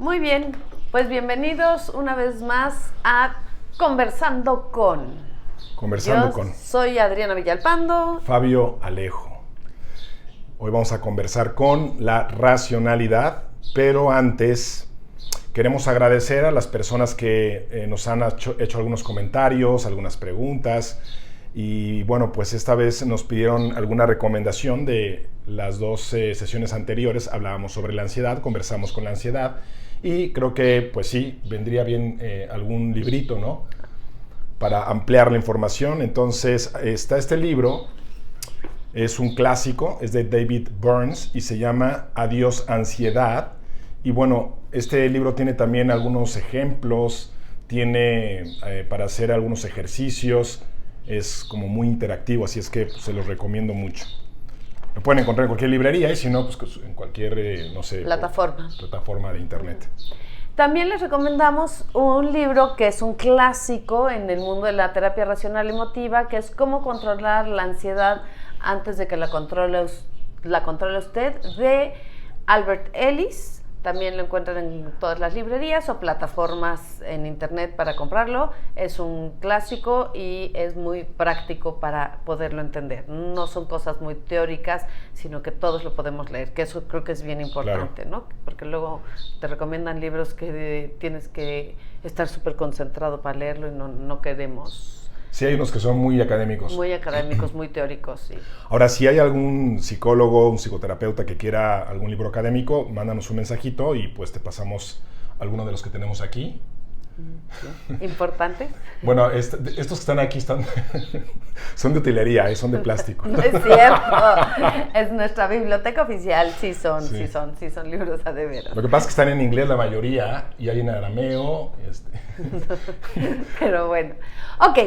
Muy bien, pues bienvenidos una vez más a Conversando con. Soy Adriana Villalpando. Fabio Alejo. Hoy vamos a conversar con la racionalidad, pero antes queremos agradecer a las personas que nos han hecho algunos comentarios, algunas preguntas. Y bueno, pues esta vez nos pidieron alguna recomendación de las dos sesiones anteriores. Hablábamos sobre la ansiedad, conversamos con la ansiedad y creo que pues sí, vendría bien algún librito, ¿no? Para ampliar la información. Entonces está este libro, es un clásico, es de David Burns y se llama Adiós Ansiedad. Y bueno, este libro tiene también algunos ejemplos, tiene para hacer algunos ejercicios. Es como muy interactivo, así es que pues, se los recomiendo mucho. Lo pueden encontrar en cualquier librería y si no, pues en cualquier, plataforma de internet. También les recomendamos un libro que es un clásico en el mundo de la terapia racional emotiva, que es Cómo controlar la ansiedad antes de que la controle usted, de Albert Ellis. También lo encuentran en todas las librerías o plataformas en internet para comprarlo. Es un clásico y es muy práctico para poderlo entender. No son cosas muy teóricas, sino que todos lo podemos leer, que eso creo que es bien importante, claro. ¿No? Porque luego te recomiendan libros que tienes que estar súper concentrado para leerlo y no queremos. Sí, hay unos que son muy académicos. Muy académicos, muy teóricos, sí. Ahora, si hay algún psicólogo, un psicoterapeuta que quiera algún libro académico, mándanos un mensajito y pues te pasamos alguno de los que tenemos aquí. Sí. ¿Importantes? Bueno, estos que están aquí son de utilería, son de plástico. No es cierto, es nuestra biblioteca oficial, sí son libros a de veras. Lo que pasa es que están en inglés la mayoría y hay en arameo. Pero bueno, ok.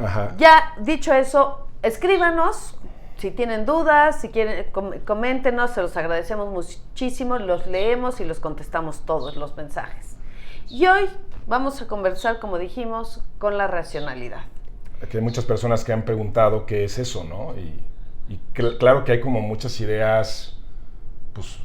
Ajá. Ya dicho eso, escríbanos si tienen dudas, si quieren, coméntenos, se los agradecemos muchísimo, los leemos y los contestamos todos los mensajes. Y hoy vamos a conversar, como dijimos, con la racionalidad. Aquí hay muchas personas que han preguntado qué es eso, ¿no? Y claro que hay como muchas ideas, pues,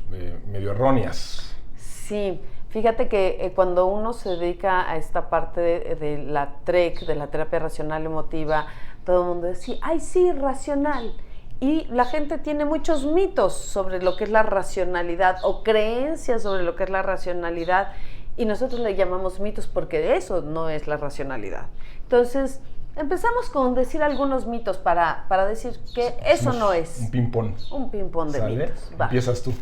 medio erróneas. Sí, fíjate que cuando uno se dedica a esta parte de la TREC, de la terapia racional emotiva, todo el mundo dice, ¡ay, sí, racional! Y la gente tiene muchos mitos sobre lo que es la racionalidad o creencias sobre lo que es la racionalidad. Y nosotros le llamamos mitos porque eso no es la racionalidad. Entonces, empezamos con decir algunos mitos para decir que eso no es. Un ping-pong. Un ping-pong de mitos. Va. Empiezas tú.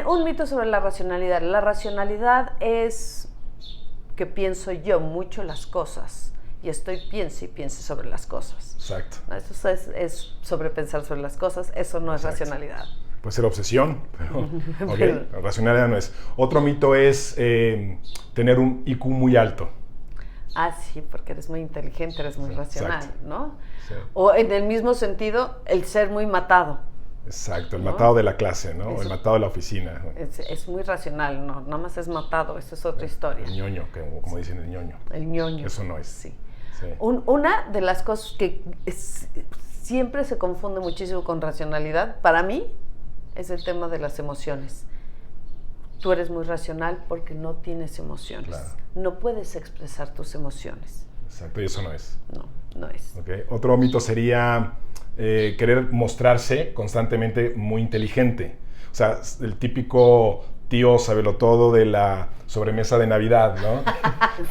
Un mito sobre la racionalidad. La racionalidad es que pienso yo mucho las cosas y piense sobre las cosas. Exacto. Eso es sobrepensar sobre las cosas. Eso no es racionalidad. Puede ser obsesión, pero okay, la racionalidad no es. Otro mito es tener un IQ muy alto. Ah, sí, porque eres muy inteligente, eres muy racional, exacto. ¿no? Sí. O en el mismo sentido, el ser muy matado. Exacto, el matado de la clase, ¿no? O el matado de la oficina. Es muy racional, no, nada más es matado, esa es otra historia. El ñoño, como dicen el ñoño. El ñoño. Eso no es. Sí. Una de las cosas que siempre se confunde muchísimo con racionalidad, para mí, es el tema de las emociones. Tú eres muy racional porque no tienes emociones. Claro. No puedes expresar tus emociones. Exacto, y eso no es. No es. Okay. Otro mito sería querer mostrarse constantemente muy inteligente. O sea, el típico tío sabelotodo de la sobremesa de Navidad, ¿no?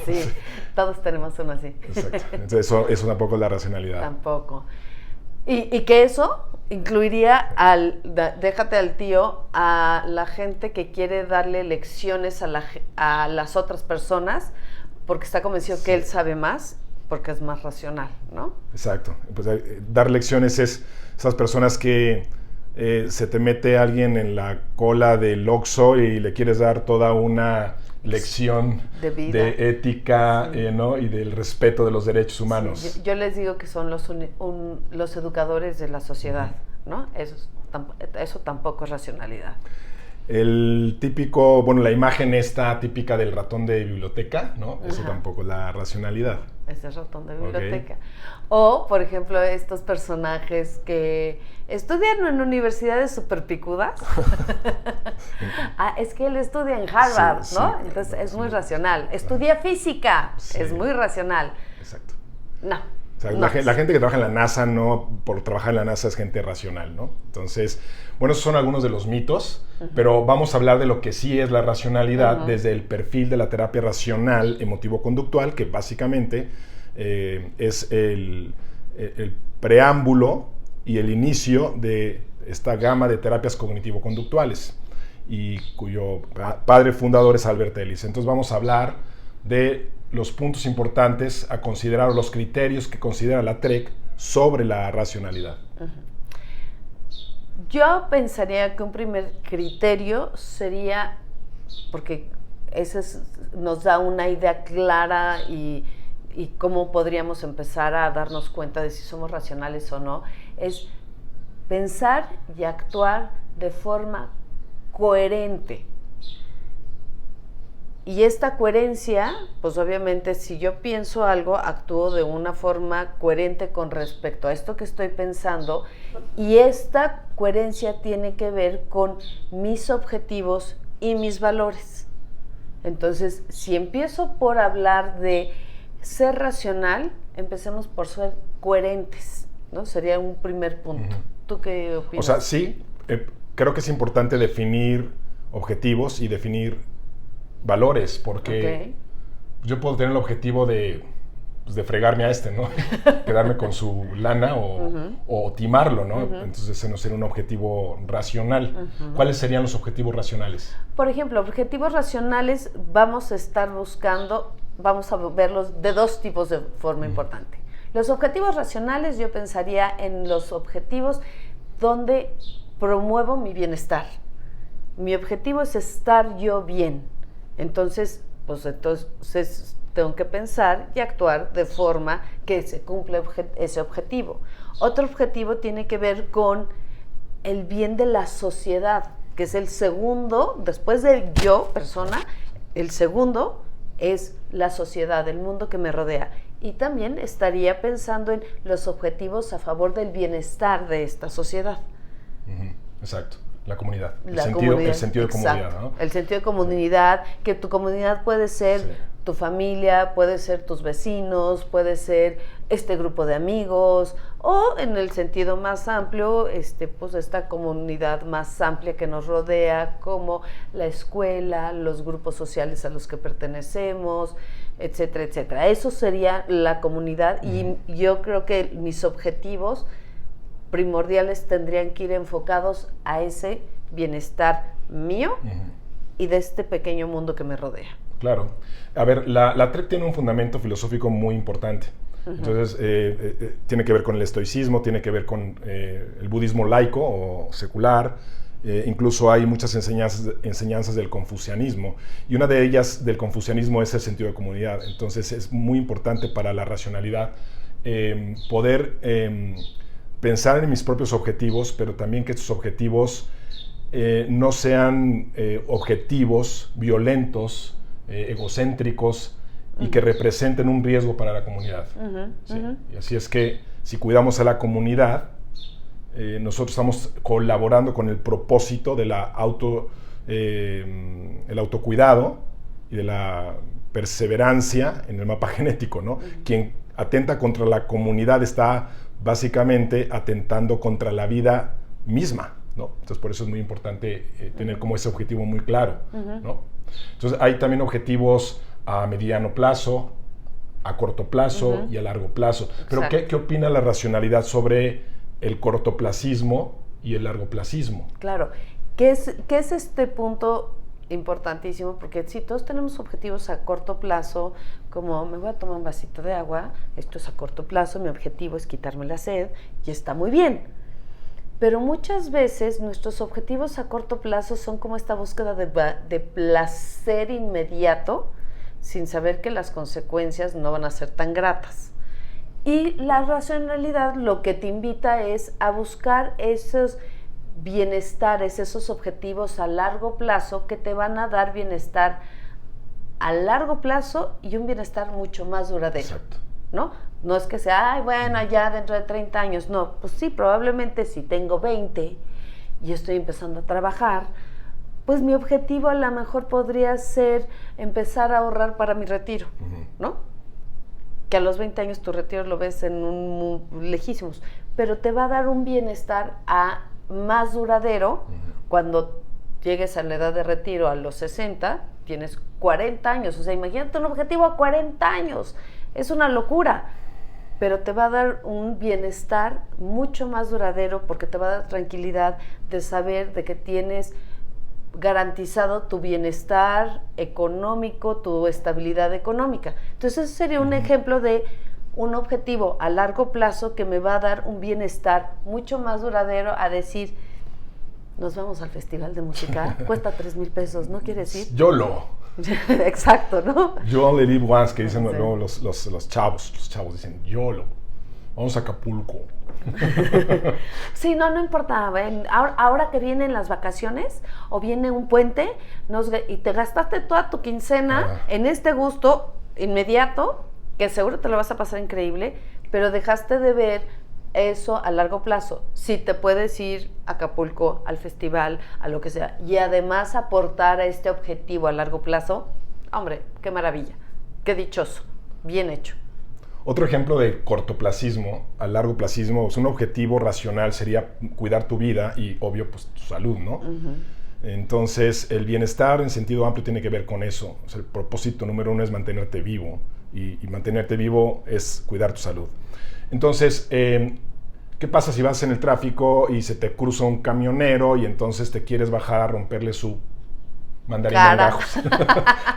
Sí, todos tenemos uno así. Exacto. Entonces eso tampoco es la racionalidad. Tampoco. Y que eso incluiría déjate al tío, a la gente que quiere darle lecciones a las otras personas porque está convencido que él sabe más, porque es más racional, ¿no? Exacto. Pues dar lecciones es esas personas que se te mete alguien en la cola del Oxxo y le quieres dar toda una lección de vida, de ética, sí. ¿No? Y del respeto de los derechos humanos. Sí, yo les digo que son los educadores de la sociedad, ¿no? Eso tampoco es racionalidad. El típico, la imagen esta típica del ratón de biblioteca, ¿no? Eso tampoco es la racionalidad. ese es ratón de biblioteca. O, por ejemplo, estos personajes que estudian en universidades súper picudas. Es que él estudia en Harvard, sí, ¿no? Sí, entonces claro, es muy racional. Estudia física, es muy racional. Exacto. No. O sea, la gente que trabaja en la NASA, no por trabajar en la NASA es gente racional, ¿no? Entonces, bueno, esos son algunos de los mitos, pero vamos a hablar de lo que sí es la racionalidad desde el perfil de la terapia racional emotivo-conductual, que básicamente es el preámbulo y el inicio de esta gama de terapias cognitivo-conductuales, y cuyo padre fundador es Albert Ellis. Entonces vamos a hablar de los puntos importantes a considerar, o los criterios que considera la TREC sobre la racionalidad. Yo pensaría que un primer criterio sería, porque ese nos da una idea clara y cómo podríamos empezar a darnos cuenta de si somos racionales o no, es pensar y actuar de forma coherente. Y esta coherencia, pues obviamente si yo pienso algo, actúo de una forma coherente con respecto a esto que estoy pensando, y esta coherencia tiene que ver con mis objetivos y mis valores. Entonces, si empiezo por hablar de ser racional, empecemos por ser coherentes, ¿no? Sería un primer punto. ¿Tú qué opinas? O sea, sí, creo que es importante definir objetivos y definir valores, porque yo puedo tener el objetivo de fregarme a ¿no? Quedarme con su lana o timarlo, ¿no? Entonces ese no sería un objetivo racional. ¿Cuáles serían los objetivos racionales? Por ejemplo, objetivos racionales vamos a estar buscando, vamos a verlos de dos tipos de forma importante. Los objetivos racionales, yo pensaría en los objetivos donde promuevo mi bienestar. Mi objetivo es estar yo bien. Entonces tengo que pensar y actuar de forma que se cumpla ese objetivo. Otro objetivo tiene que ver con el bien de la sociedad, que es el segundo, después de yo, persona, el segundo es la sociedad, el mundo que me rodea. Y también estaría pensando en los objetivos a favor del bienestar de esta sociedad. Exacto. La comunidad, el sentido de comunidad, ¿no? El sentido de comunidad, que tu comunidad puede ser tu familia, puede ser tus vecinos, puede ser este grupo de amigos, o en el sentido más amplio, pues esta comunidad más amplia que nos rodea, como la escuela, los grupos sociales a los que pertenecemos, etcétera, etcétera. Eso sería la comunidad, y yo creo que mis objetivos primordiales tendrían que ir enfocados a ese bienestar mío y de este pequeño mundo que me rodea. Claro. A ver, la TREC tiene un fundamento filosófico muy importante. Entonces, tiene que ver con el estoicismo, tiene que ver con el budismo laico o secular. Incluso hay muchas enseñanzas del confucianismo, y una de ellas del confucianismo es el sentido de comunidad. Entonces, es muy importante para la racionalidad poder pensar en mis propios objetivos, pero también que estos objetivos no sean objetivos violentos, egocéntricos, y que representen un riesgo para la comunidad. Y así es que si cuidamos a la comunidad, nosotros estamos colaborando con el propósito de el autocuidado y de la perseverancia en el mapa genético, ¿no? Quien atenta contra la comunidad está básicamente atentando contra la vida misma, ¿no? Entonces, por eso es muy importante tener como ese objetivo muy claro, ¿no? Entonces, hay también objetivos a mediano plazo, a corto plazo y a largo plazo. Pero, ¿qué opina la racionalidad sobre el cortoplacismo y el largoplacismo? Claro. ¿Qué es este punto importantísimo? Porque si todos tenemos objetivos a corto plazo, como me voy a tomar un vasito de agua, esto es a corto plazo, mi objetivo es quitarme la sed, y está muy bien. Pero muchas veces nuestros objetivos a corto plazo son como esta búsqueda de placer inmediato, sin saber que las consecuencias no van a ser tan gratas. Y la racionalidad lo que te invita es a buscar esos bienestares, esos objetivos a largo plazo que te van a dar bienestar a largo plazo y un bienestar mucho más duradero. Exacto. ¿no? No es que sea, ay, bueno, ya dentro de 30 años. No, pues sí, probablemente si tengo 20 y estoy empezando a trabajar, pues mi objetivo a lo mejor podría ser empezar a ahorrar para mi retiro, ¿no? Que a los 20 años tu retiro lo ves en lejísimos, pero te va a dar un bienestar más duradero cuando llegues a la edad de retiro a los 60, tienes 40 años, o sea, imagínate un objetivo a 40 años, es una locura, pero te va a dar un bienestar mucho más duradero porque te va a dar tranquilidad de saber de que tienes garantizado tu bienestar económico, tu estabilidad económica. Entonces, ese sería un ejemplo de un objetivo a largo plazo que me va a dar un bienestar mucho más duradero a decir, nos vamos al festival de música, cuesta 3,000 pesos, ¿no quieres ir? YOLO. Exacto, ¿no? You only live once, que dicen Sí. luego los chavos dicen YOLO. Vamos a Acapulco. Sí, no importa. Ahora que vienen las vacaciones o viene un puente y te gastaste toda tu quincena en este gusto inmediato, que seguro te lo vas a pasar increíble, pero dejaste de ver eso a largo plazo. Si te puedes ir a Acapulco, al festival, a lo que sea, y además aportar a este objetivo a largo plazo, hombre, qué maravilla, qué dichoso, bien hecho. Otro ejemplo de cortoplacismo a largo placismo, pues un objetivo racional sería cuidar tu vida y, obvio, pues tu salud, ¿no? Entonces, el bienestar en sentido amplio tiene que ver con eso. O sea, el propósito número 1 es mantenerte vivo y mantenerte vivo es cuidar tu salud. Entonces, ¿qué pasa si vas en el tráfico y se te cruza un camionero y entonces te quieres bajar a romperle su mandarín en gajos?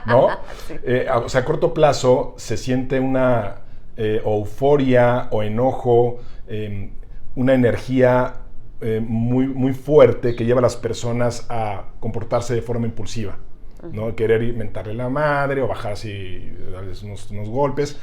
¿No? Sí. O sea, a corto plazo se siente una euforia o enojo, una energía muy, muy fuerte que lleva a las personas a comportarse de forma impulsiva, ¿no? Querer inventarle la madre o bajar así, darles unos golpes.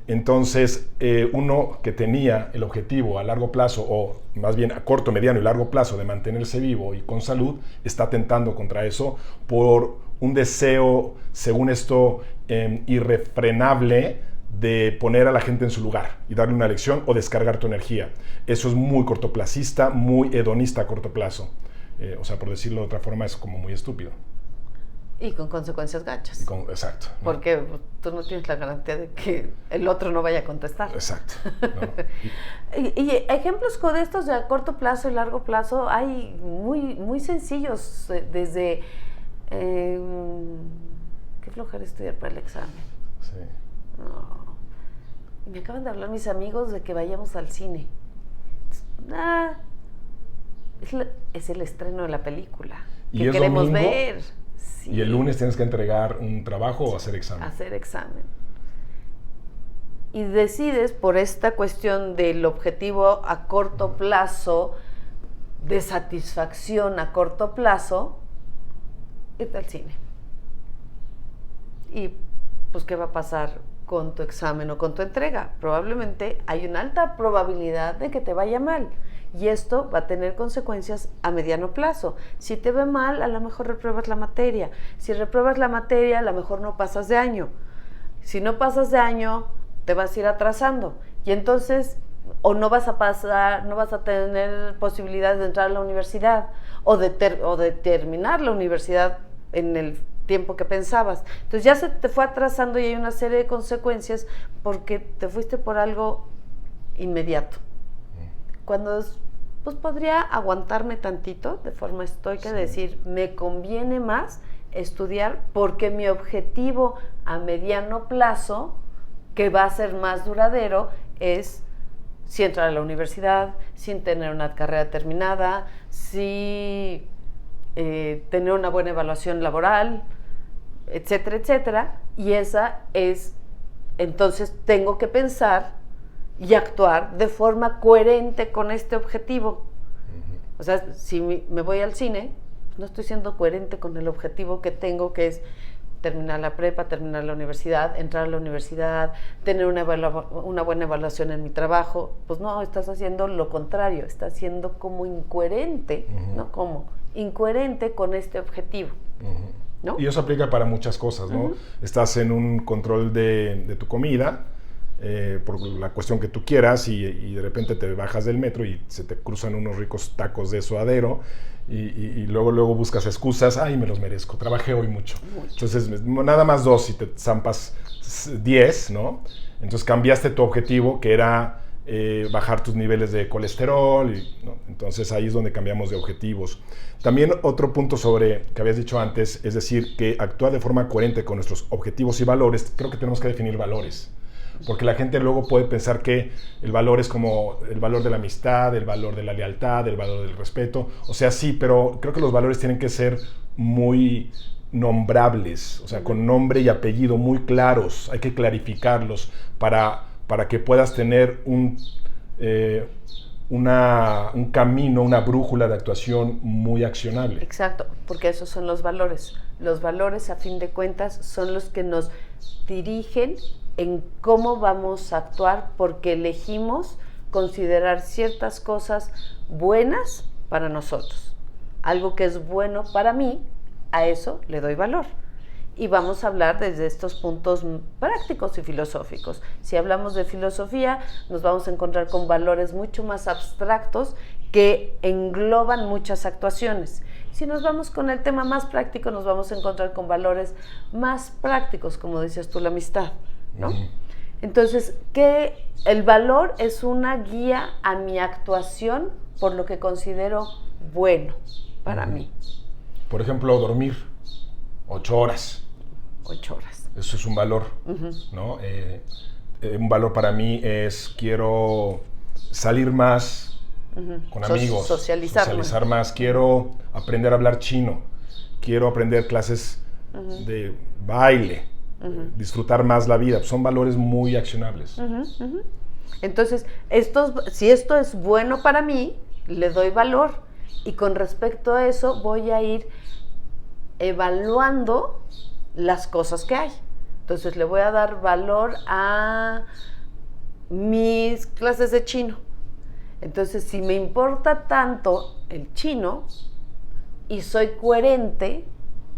Entonces, uno que tenía el objetivo a largo plazo, o más bien a corto, mediano y largo plazo, de mantenerse vivo y con salud, está atentando contra eso por un deseo, según esto, irrefrenable de poner a la gente en su lugar y darle una lección o descargar tu energía. Eso es muy cortoplacista, muy hedonista a corto plazo. O sea, por decirlo de otra forma, es como muy estúpido. Y con consecuencias gachas. Exacto. ¿No? Porque tú no tienes la garantía de que el otro no vaya a contestar. Exacto. ¿No? y ejemplos de estos de a corto plazo y largo plazo hay muy, muy sencillos. Desde... qué flojera estudiar para el examen. Sí. No. Me acaban de hablar mis amigos de que vayamos al cine. Es el estreno de la película que queremos domingo, ver. Sí. Y el lunes tienes que entregar un trabajo o hacer examen. Hacer examen. Y decides, por esta cuestión del objetivo a corto plazo, de satisfacción a corto plazo, irte al cine. Y pues, ¿qué va a pasar con tu examen o con tu entrega? Probablemente hay una alta probabilidad de que te vaya mal. Y esto va a tener consecuencias a mediano plazo. Si te ve mal, a lo mejor repruebas la materia. Si repruebas la materia, a lo mejor no pasas de año. Si no pasas de año, te vas a ir atrasando. Y entonces, o no vas a tener posibilidades de entrar a la universidad o de terminar la universidad en el tiempo que pensabas. Entonces ya se te fue atrasando y hay una serie de consecuencias porque te fuiste por algo inmediato. Cuando pues podría aguantarme tantito de forma estoica, decir, me conviene más estudiar porque mi objetivo a mediano plazo, que va a ser más duradero, es si entrar a la universidad, sin tener una carrera terminada, si tener una buena evaluación laboral, etcétera, etcétera. Y esa es, entonces tengo que pensar y actuar de forma coherente con este objetivo. O sea, si me voy al cine, no estoy siendo coherente con el objetivo que tengo, que es terminar la prepa, terminar la universidad, entrar a la universidad, tener una buena evaluación en mi trabajo. Pues no, estás haciendo lo contrario, estás siendo como incoherente, ¿no? Como incoherente con este objetivo. ¿No? Y eso aplica para muchas cosas, ¿no? Estás en un control de tu comida, por la cuestión que tú quieras y de repente te bajas del metro y se te cruzan unos ricos tacos de suadero y luego buscas excusas, ay, me los merezco, trabajé hoy mucho. Entonces, nada más 2 y te zampas 10, ¿no? Entonces cambiaste tu objetivo, que era bajar tus niveles de colesterol, ¿no? Entonces ahí es donde cambiamos de objetivos. También otro punto sobre que habías dicho antes, es decir, que actuar de forma coherente con nuestros objetivos y valores. Creo que tenemos que definir valores, porque la gente luego puede pensar que el valor es como el valor de la amistad, el valor de la lealtad, el valor del respeto. O sea, sí, pero creo que los valores tienen que ser muy nombrables, o sea, con nombre y apellido muy claros. Hay que clarificarlos para que puedas tener un camino, una brújula de actuación muy accionable. Exacto, porque esos son los valores. Los valores, a fin de cuentas, son los que nos dirigen en cómo vamos a actuar, porque elegimos considerar ciertas cosas buenas para nosotros. Algo que es bueno para mí, a eso le doy valor. Y vamos a hablar desde estos puntos prácticos y filosóficos. Si hablamos de filosofía, nos vamos a encontrar con valores mucho más abstractos que engloban muchas actuaciones. Si nos vamos con el tema más práctico, nos vamos a encontrar con valores más prácticos, como dices tú, la amistad, ¿no? Entonces, que el valor es una guía a mi actuación por lo que considero bueno para mí. Por ejemplo, dormir 8 horas. 8 horas. Eso es un valor, ¿no? Un valor para mí es quiero salir más con amigos, socializar más, quiero aprender a hablar chino, quiero aprender clases de baile, disfrutar más la vida. Son valores muy accionables. Entonces, si esto es bueno para mí, le doy valor, y con respecto a eso voy a ir evaluando las cosas que hay. Entonces le voy a dar valor a mis clases de chino. Entonces, si me importa tanto el chino y soy coherente,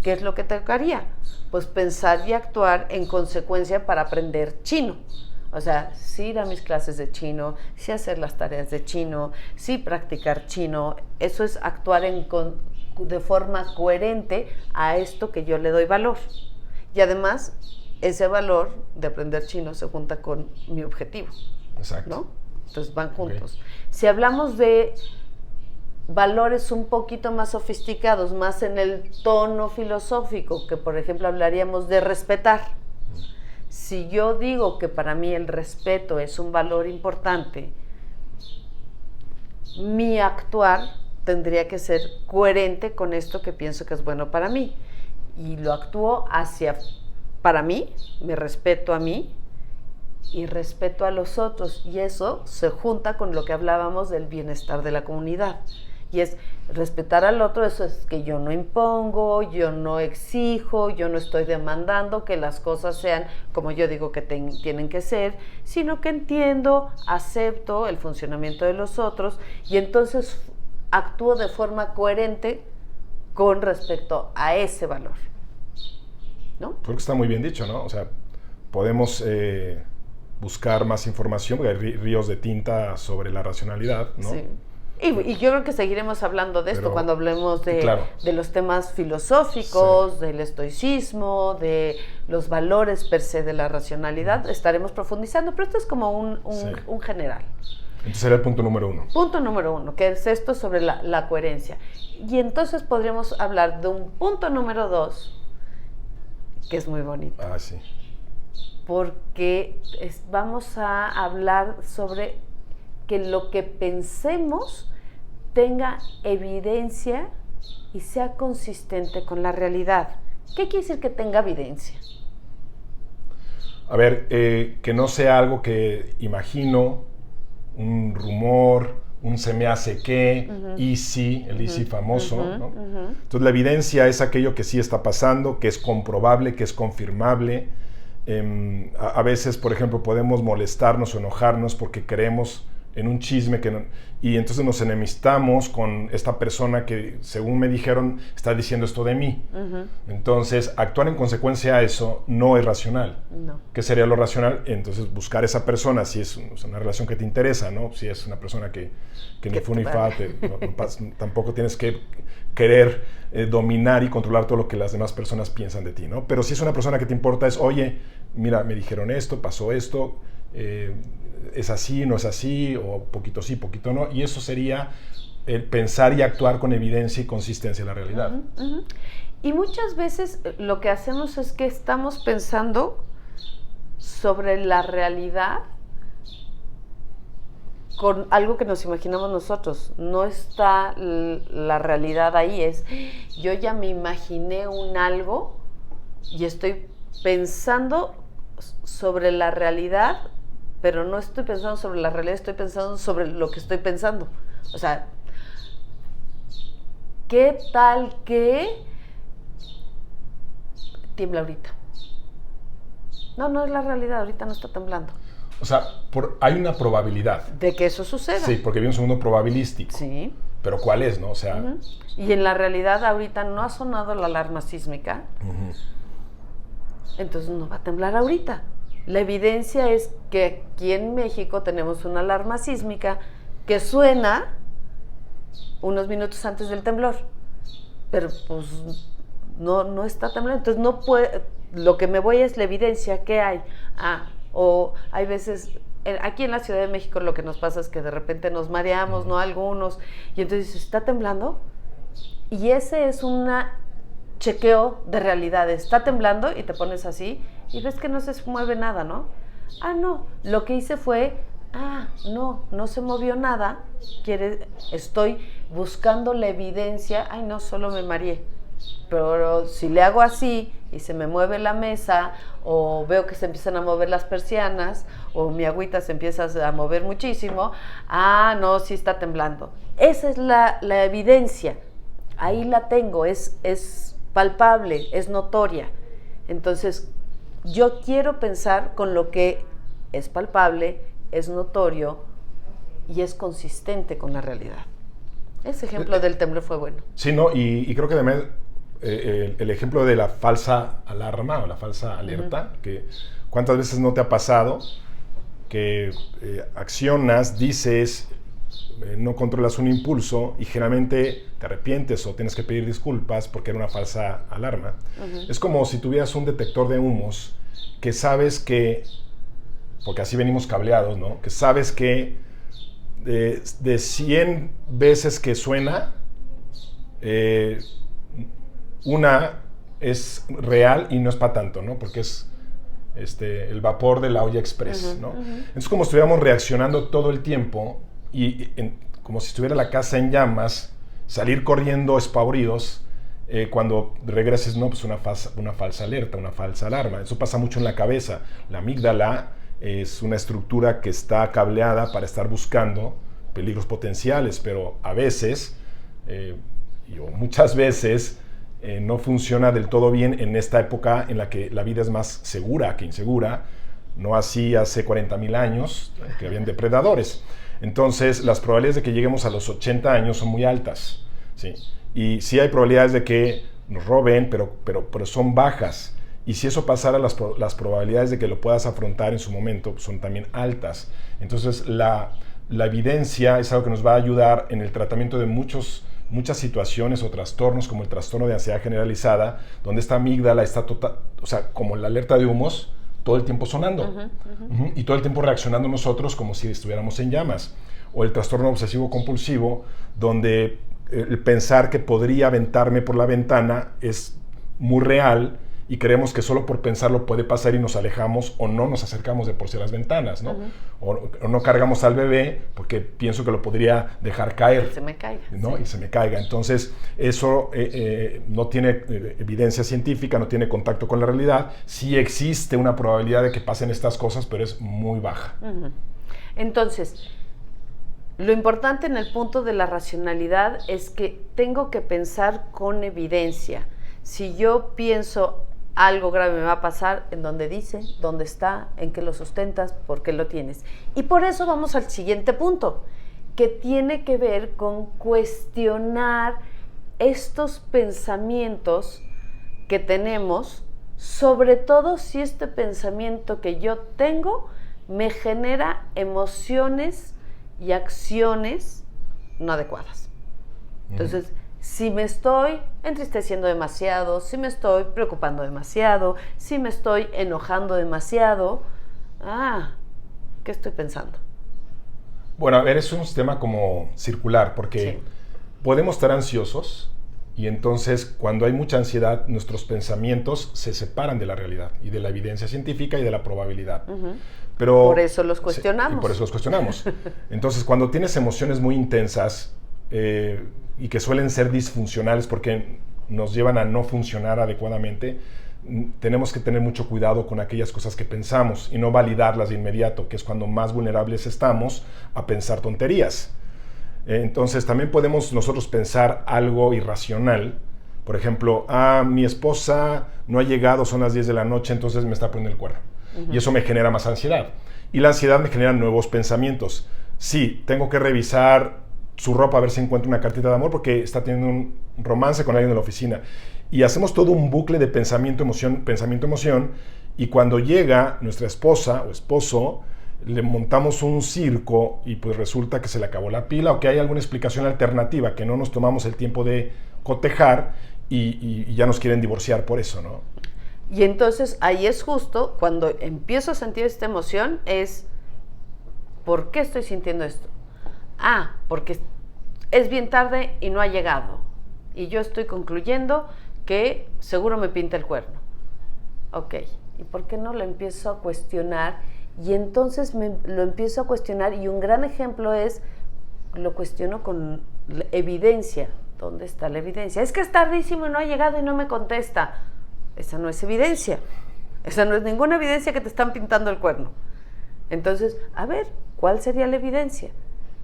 ¿qué es lo que tocaría? Pues pensar y actuar en consecuencia para aprender chino. O sea, sí ir a mis clases de chino, sí hacer las tareas de chino, sí practicar chino. Eso es actuar de forma coherente a esto que yo le doy valor. Y además, ese valor de aprender chino se junta con mi objetivo. Exacto. ¿No? Entonces van juntos. Okay. Si hablamos de valores un poquito más sofisticados, más en el tono filosófico, que por ejemplo hablaríamos de respetar. Si yo digo que para mí el respeto es un valor importante, mi actuar tendría que ser coherente con esto que pienso que es bueno para mí. Y lo actúo para mí, me respeto a mí y respeto a los otros. Y eso se junta con lo que hablábamos del bienestar de la comunidad. Y es respetar al otro, eso es que yo no impongo, yo no exijo, yo no estoy demandando que las cosas sean como yo digo que tienen que ser, sino que entiendo, acepto el funcionamiento de los otros y entonces actúo de forma coherente con respecto a ese valor, ¿no? Creo que está muy bien dicho, ¿no? O sea, podemos buscar más información, porque hay ríos de tinta sobre la racionalidad, ¿no? Sí. Y yo creo que seguiremos hablando de esto cuando hablemos de los temas filosóficos, del estoicismo, de los valores per se de la racionalidad. Estaremos profundizando, pero esto es como un general. Entonces sería el punto número 1. Punto número 1, que es esto sobre la coherencia. Y entonces podríamos hablar de un punto número 2, que es muy bonito. Ah, sí. Porque vamos a hablar sobre que lo que pensemos tenga evidencia y sea consistente con la realidad. ¿Qué quiere decir que tenga evidencia? A ver, que no sea algo que imagino, un rumor, un se me hace que, y sí, el y sí famoso, ¿no? Entonces la evidencia es aquello que sí está pasando, que es comprobable, que es confirmable. A veces, por ejemplo, podemos molestarnos o enojarnos porque creemos en un chisme y entonces nos enemistamos con esta persona que, según me dijeron, está diciendo esto de mí. Entonces, actuar en consecuencia a eso no es racional. No. ¿Qué sería lo racional? Entonces, buscar a esa persona, si es una relación que te interesa, ¿no? Si es una persona que ni fu ni fa, tampoco tienes que querer dominar y controlar todo lo que las demás personas piensan de ti, ¿no? Pero si es una persona que te importa, es, oye, mira, me dijeron esto, pasó esto, es así, no es así, o poquito sí, poquito no, y eso sería el pensar y actuar con evidencia y consistencia en la realidad. Y muchas veces lo que hacemos es que estamos pensando sobre la realidad con algo que nos imaginamos nosotros. No está la realidad ahí, yo ya me imaginé un algo y estoy pensando sobre la realidad, pero no estoy pensando sobre la realidad, estoy pensando sobre lo que estoy pensando. O sea, ¿qué tal que tiembla ahorita? No es la realidad, ahorita no está temblando. O sea, hay una probabilidad. De que eso suceda. Sí, porque vivimos en un mundo probabilístico. Sí. Pero ¿cuál es, no? O sea... Y en la realidad ahorita no ha sonado la alarma sísmica, entonces no va a temblar ahorita. La evidencia es que aquí en México tenemos una alarma sísmica que suena unos minutos antes del temblor, pero pues no está temblando, entonces no puede, lo que me voy es la evidencia que hay. O hay veces, aquí en la Ciudad de México lo que nos pasa es que de repente nos mareamos, ¿no? Algunos, y entonces ¿está temblando? Y ese es un chequeo de realidades. Está temblando y te pones así y ves que no se mueve nada, ¿no? No, lo que hice fue, no se movió nada, estoy buscando la evidencia, no, solo me mareé. Pero si le hago así y se me mueve la mesa, o veo que se empiezan a mover las persianas, o mi agüita se empieza a mover muchísimo, no, sí está temblando. Esa es la evidencia, ahí la tengo, es palpable, es notoria. Entonces, yo quiero pensar con lo que es palpable, es notorio y es consistente con la realidad. Ese ejemplo del temblor fue bueno. Sí, no, y creo que además el ejemplo de la falsa alarma o la falsa alerta, que ¿cuántas veces no te ha pasado que accionas, dices, no controlas un impulso y generalmente te arrepientes o tienes que pedir disculpas porque era una falsa alarma? Es como si tuvieras un detector de humos que sabes que, porque así venimos cableados, ¿no? Que sabes que de 100 veces que suena, una es real y no es para tanto, ¿no? Porque es el vapor de la olla express, ¿no? Es como si estuviéramos reaccionando todo el tiempo y como si estuviera la casa en llamas, salir corriendo espavoridos cuando regreses, no, pues una falsa alerta, una falsa alarma. Eso pasa mucho en la cabeza. La amígdala es una estructura que está cableada para estar buscando peligros potenciales, pero a veces, o muchas veces, no funciona del todo bien en esta época en la que la vida es más segura que insegura, no así hace 40,000 años, que habían depredadores. Entonces, las probabilidades de que lleguemos a los 80 años son muy altas, ¿sí? Y sí hay probabilidades de que nos roben, pero son bajas. Y si eso pasara, las probabilidades de que lo puedas afrontar en su momento son también altas. Entonces, la evidencia es algo que nos va a ayudar en el tratamiento de muchas situaciones o trastornos, como el trastorno de ansiedad generalizada, donde esta amígdala está como la alerta de humos, todo el tiempo sonando y todo el tiempo reaccionando nosotros como si estuviéramos en llamas. O el trastorno obsesivo compulsivo, donde el pensar que podría aventarme por la ventana es muy real y creemos que solo por pensarlo puede pasar y nos alejamos o no nos acercamos de por sí a las ventanas, ¿no? O no cargamos al bebé porque pienso que lo podría dejar caer. Se me caiga. ¿No? Sí. Y se me caiga. Entonces, eso no tiene evidencia científica, no tiene contacto con la realidad. Sí existe una probabilidad de que pasen estas cosas, pero es muy baja. Entonces, lo importante en el punto de la racionalidad es que tengo que pensar con evidencia. Si yo pienso algo grave me va a pasar, en dónde dice, dónde está, en qué lo sustentas, por qué lo tienes. Y por eso vamos al siguiente punto, que tiene que ver con cuestionar estos pensamientos que tenemos, sobre todo si este pensamiento que yo tengo me genera emociones y acciones no adecuadas. Entonces, si me estoy entristeciendo demasiado, si me estoy preocupando demasiado, si me estoy enojando demasiado, ¿qué estoy pensando? Bueno, a ver, es un sistema como circular, porque podemos estar ansiosos y entonces cuando hay mucha ansiedad, nuestros pensamientos se separan de la realidad y de la evidencia científica y de la probabilidad. Pero, por eso los cuestionamos. Sí, y por eso los cuestionamos. Entonces, cuando tienes emociones muy intensas y que suelen ser disfuncionales porque nos llevan a no funcionar adecuadamente, tenemos que tener mucho cuidado con aquellas cosas que pensamos y no validarlas de inmediato, que es cuando más vulnerables estamos a pensar tonterías. Entonces también podemos nosotros pensar algo irracional. Por ejemplo, mi esposa no ha llegado, son las 10 de la noche, entonces me está poniendo el cuerno. Y eso me genera más ansiedad. Y la ansiedad me genera nuevos pensamientos. Sí, tengo que revisar su ropa a ver si encuentro una cartita de amor porque está teniendo un romance con alguien de la oficina. Y hacemos todo un bucle de pensamiento, emoción, y cuando llega nuestra esposa o esposo, le montamos un circo y pues resulta que se le acabó la pila o que hay alguna explicación alternativa que no nos tomamos el tiempo de cotejar y ya nos quieren divorciar por eso, ¿no? Y entonces ahí es justo cuando empiezo a sentir esta emoción, es ¿por qué estoy sintiendo esto? Porque es bien tarde y no ha llegado. Y yo estoy concluyendo que seguro me pinta el cuerno. Ok, ¿y por qué no lo empiezo a cuestionar? Y entonces lo empiezo a cuestionar y un gran ejemplo es, lo cuestiono con evidencia. ¿Dónde está la evidencia? Es que es tardísimo y no ha llegado y no me contesta. Esa no es evidencia. Esa no es ninguna evidencia que te están pintando el cuerno. Entonces, a ver, ¿cuál sería la evidencia?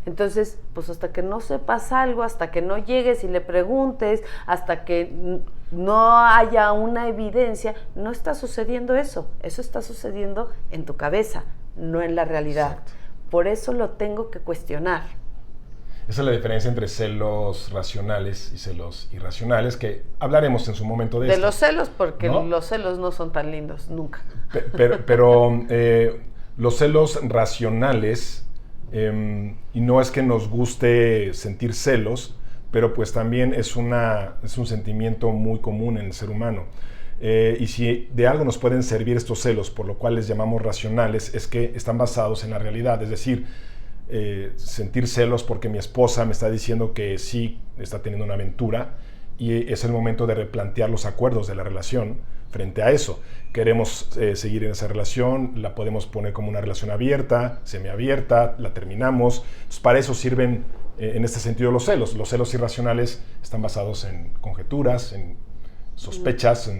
Entonces, pues hasta que no sepas algo, hasta que no llegues y le preguntes, hasta que no haya una evidencia, no está sucediendo eso. Eso está sucediendo en tu cabeza, no en la realidad. Exacto. Por eso lo tengo que cuestionar. Esa es la diferencia entre celos racionales y celos irracionales, que hablaremos en su momento de esto. De los celos, porque ¿no? Los celos no son tan lindos, nunca. Pero los celos racionales, y no es que nos guste sentir celos, pero pues también es un sentimiento muy común en el ser humano. Y si de algo nos pueden servir estos celos, por lo cual les llamamos racionales, es que están basados en la realidad. Es decir, sentir celos porque mi esposa me está diciendo que sí está teniendo una aventura y es el momento de replantear los acuerdos de la relación frente a eso. Queremos seguir en esa relación, la podemos poner como una relación abierta, semiabierta, la terminamos. Entonces, para eso sirven en este sentido los celos. Los celos irracionales están basados en conjeturas, en sospechas,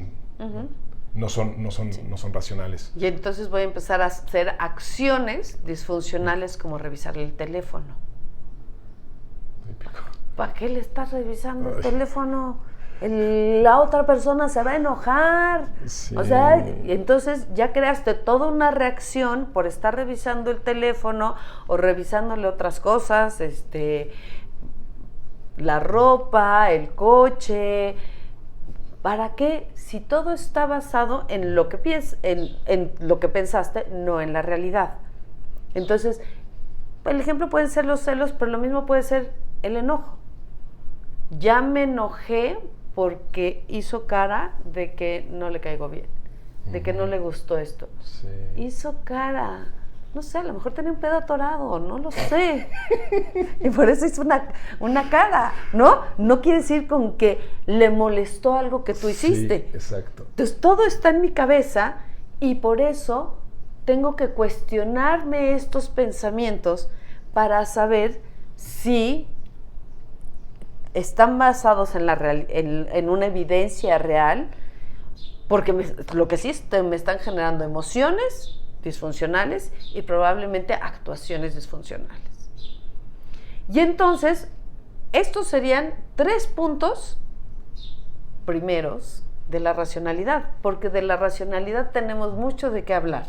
no son racionales. Y entonces voy a empezar a hacer acciones disfuncionales como revisar el teléfono. Típico. ¿Para qué le estás revisando el teléfono? La otra persona se va a enojar. Sí. O sea, entonces ya creaste toda una reacción por estar revisando el teléfono o revisándole otras cosas, la ropa, el coche. ¿Para qué? Si todo está basado en lo que en lo que pensaste, no en la realidad. Entonces, el ejemplo pueden ser los celos, pero lo mismo puede ser el enojo. Ya me enojé porque hizo cara de que no le caigo bien, de que no le gustó esto. Sí. Hizo cara, no sé, a lo mejor tenía un pedo atorado, no lo sé. Y por eso hizo una cara, ¿no? No quiere decir con que le molestó algo que tú hiciste. Sí, exacto. Entonces todo está en mi cabeza y por eso tengo que cuestionarme estos pensamientos para saber si están basados en una evidencia real, porque lo que sí me están generando emociones disfuncionales y probablemente actuaciones disfuncionales. Y entonces, estos serían 3 puntos primeros de la racionalidad, porque de la racionalidad tenemos mucho de qué hablar.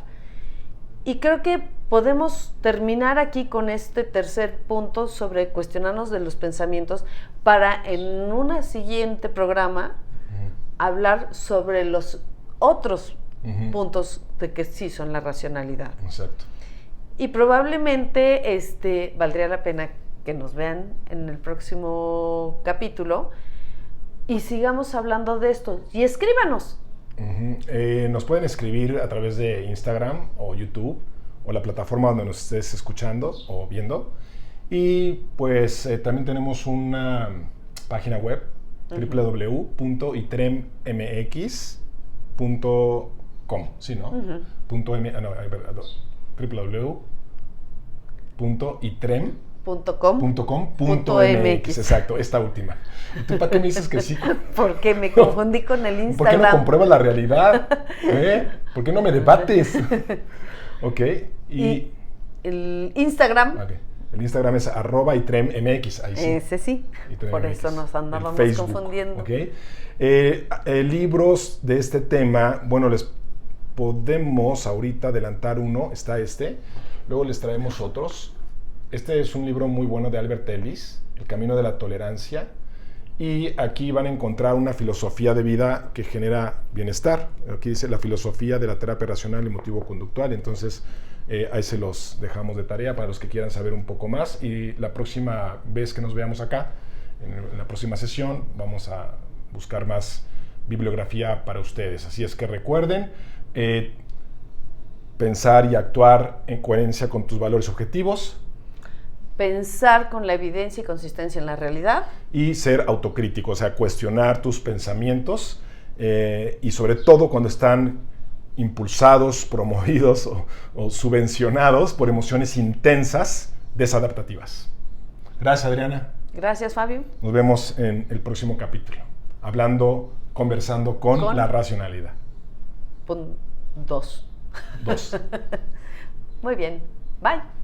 Y creo que podemos terminar aquí con este tercer punto sobre cuestionarnos de los pensamientos para en un siguiente programa hablar sobre los otros puntos de que sí son la racionalidad. Exacto. Y probablemente valdría la pena que nos vean en el próximo capítulo y sigamos hablando de esto. Y escríbanos. Nos pueden escribir a través de Instagram o YouTube o la plataforma donde nos estés escuchando o viendo. Y pues también tenemos una página web, www.itremmx.com. ¿Sí, no? www.itrem.com.mx. Exacto, esta última. ¿Y tú para qué me dices que sí? Porque me confundí con el Instagram. ¿Por qué no compruebas la realidad? ¿Por qué no me debates? Ok. Y el Instagram. Okay. El Instagram es @itremmx. Ahí sí. Ese sí. Por eso nos andábamos confundiendo. Okay. Libros de este tema, bueno, les podemos ahorita adelantar uno. Está luego les traemos otros. Este es un libro muy bueno de Albert Ellis, El camino de la tolerancia, y aquí van a encontrar una filosofía de vida que genera bienestar. Aquí dice la filosofía de la terapia racional emotivo-conductual. Entonces ahí se los dejamos de tarea para los que quieran saber un poco más, y la próxima vez que nos veamos acá, en la próxima sesión, vamos a buscar más bibliografía para ustedes. Así es que recuerden pensar y actuar en coherencia con tus valores objetivos, pensar con la evidencia y consistencia en la realidad, y ser autocrítico, o sea, cuestionar tus pensamientos, y sobre todo cuando están impulsados, promovidos o subvencionados por emociones intensas, desadaptativas. Gracias, Adriana. Gracias, Fabio. Nos vemos en el próximo capítulo, conversando con la racionalidad. 2. Muy bien. Bye.